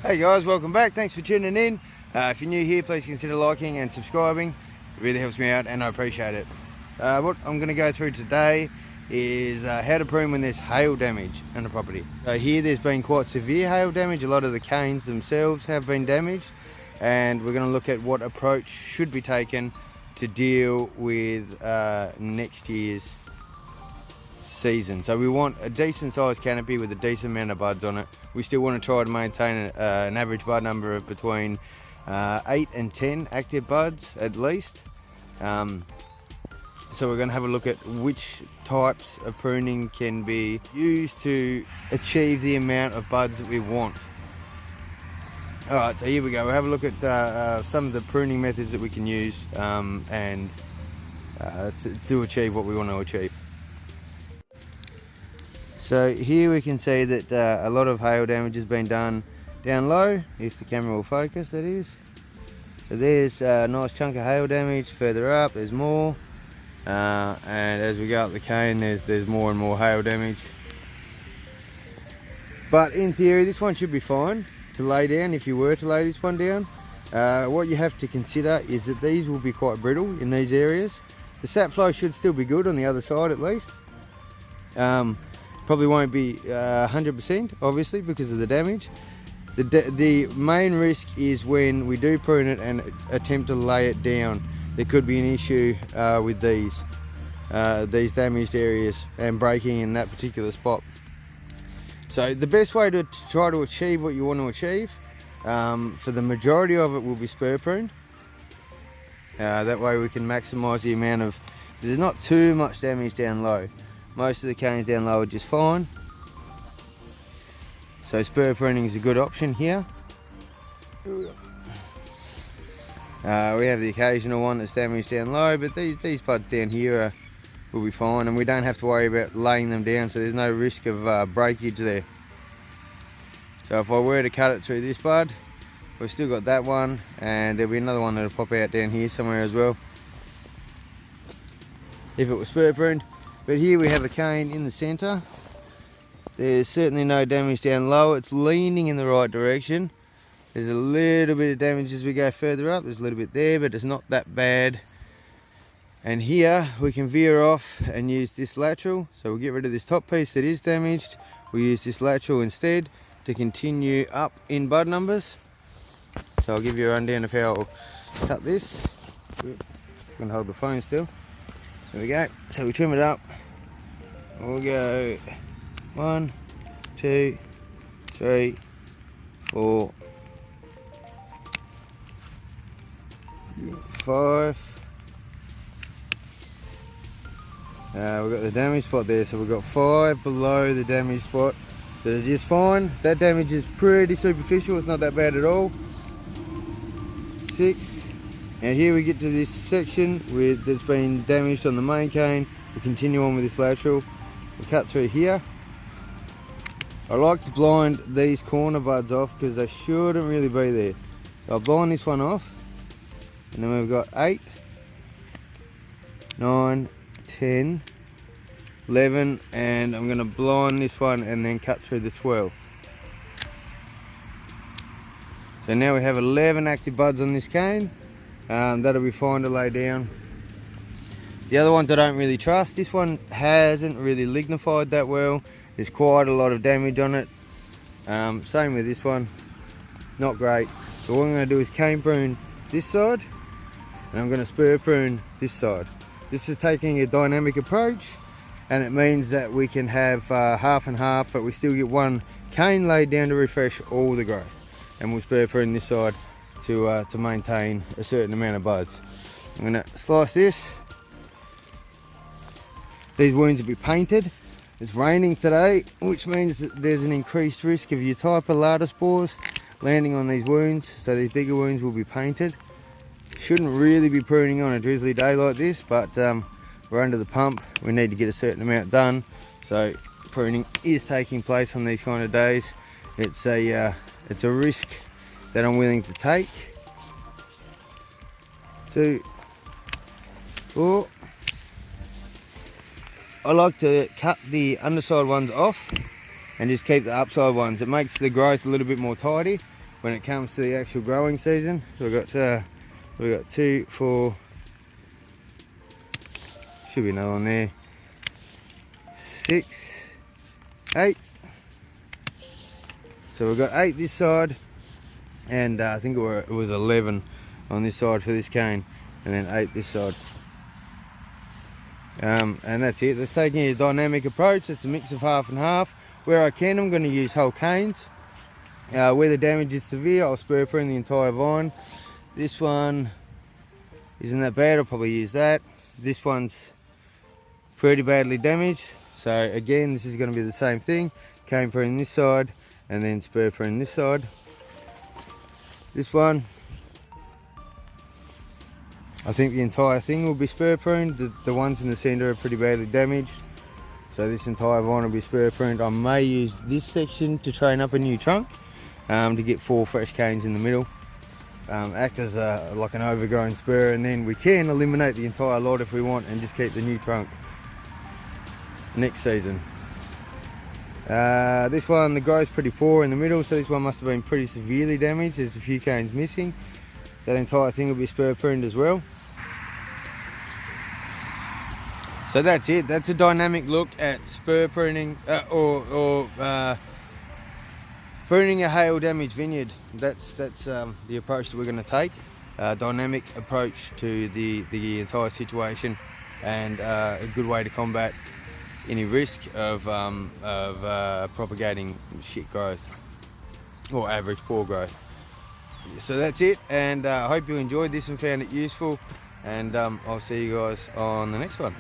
Hey guys, welcome back. Thanks for tuning in. If you're new here, please consider liking and subscribing. It really helps me out and I appreciate it. What I'm going to go through today is how to prune when there's hail damage on the property. So here there's been quite severe hail damage. A lot of the canes themselves have been damaged, and we're going to look at what approach should be taken to deal with next year's season. So we want a decent sized canopy with a decent amount of buds on it. We still want to try to maintain an average bud number of between 8 and 10 active buds at least. So we're going to have a look at which types of pruning can be used to achieve the amount of buds that we want. Alright, so here we go. We'll have a look at some of the pruning methods that we can use to achieve what we want to achieve. So here we can see that a lot of hail damage has been done down low, if the camera will focus, that is. So there's a nice chunk of hail damage. Further up there's more, and as we go up the cane there's more and more hail damage. But in theory this one should be fine to lay down if you were to lay this one down. What you have to consider is that these will be quite brittle in these areas. The sap flow should still be good on the other side at least. Probably won't be 100% obviously because of the damage. The main risk is when we do prune it and attempt to lay it down. There could be an issue with these damaged areas and breaking in that particular spot. So the best way to try to achieve what you want to achieve, for the majority of it, will be spur pruned. That way we can maximise the amount of, there's not too much damage down low. Most of the canes down low are just fine. So spur pruning is a good option here. We have the occasional one that's damaged down low, but these buds down here will be fine, and we don't have to worry about laying them down, so there's no risk of breakage there. So if I were to cut it through this bud, we've still got that one, and there'll be another one that'll pop out down here somewhere as well, if it was spur pruned. But here we have a cane in the centre. There's certainly no damage down low. It's leaning in the right direction. There's a little bit of damage as we go further up. There's a little bit there, but it's not that bad. And here we can veer off and use this lateral. So we'll get rid of this top piece that is damaged. We'll use this lateral instead to continue up in bud numbers. So I'll give you a rundown of how I'll cut this. I'm going to hold the phone still. There we go. So we trim it up. We'll go 1, 2, 3, 4, 5. We've got the damage spot there, so we've got 5 below the damage spot that are just fine. That damage is pretty superficial, it's not that bad at all. 6. Now here we get to this section that's been damaged on the main cane. We continue on with this lateral. We cut through here. I like to blind these corner buds off because they shouldn't really be there. So I'll blind this one off, and then we've got 8, 9, 10, 11, and I'm going to blind this one and then cut through the 12th. So now we have 11 active buds on this cane. That'll be fine to lay down. The other ones I don't really trust. This one hasn't really lignified that well. There's quite a lot of damage on it. Same with this one, not great. So what I'm going to do is cane prune this side, and I'm going to spur prune this side. This is taking a dynamic approach, and it means that we can have half and half, but we still get one cane laid down to refresh all the growth. And we'll spur prune this side to maintain a certain amount of buds. I'm going to slice this. These wounds will be painted. It's raining today, which means that there's an increased risk of your type of larder spores landing on these wounds, so these bigger wounds will be painted. Shouldn't really be pruning on a drizzly day like this, but we're under the pump. We need to get a certain amount done, so pruning is taking place on these kind of days. It's a risk that I'm willing to take. 2, 4. I like to cut the underside ones off and just keep the upside ones. It makes the growth a little bit more tidy. when it comes to the actual growing season. So we've got 2, 4, should be another one there, 6, 8. So we've got 8 this side, and I think it was 11 on this side for this cane, and then 8 this side. And that's it. That's taking a dynamic approach. It's a mix of half and half. Where I can, I'm going to use whole canes. Where the damage is severe, I'll spur prune the entire vine. This one isn't that bad, I'll probably use that. This one's pretty badly damaged, so again, this is going to be the same thing. Cane prune this side, and then spur prune this side. This one, I think the entire thing will be spur pruned. The ones in the centre are pretty badly damaged, so this entire vine will be spur pruned. I may use this section to train up a new trunk to get 4 fresh canes in the middle. Act as like an overgrown spur, and then we can eliminate the entire lot if we want and just keep the new trunk next season. This one, the growth's pretty poor in the middle, so this one must have been pretty severely damaged. There's a few canes missing. That entire thing will be spur pruned as well. So that's it. That's a dynamic look at spur pruning pruning a hail damaged vineyard. That's the approach that we're going to take. Dynamic approach to the entire situation, and a good way to combat any risk of propagating shit growth or average poor growth. So that's it, and I hope you enjoyed this and found it useful, and I'll see you guys on the next one.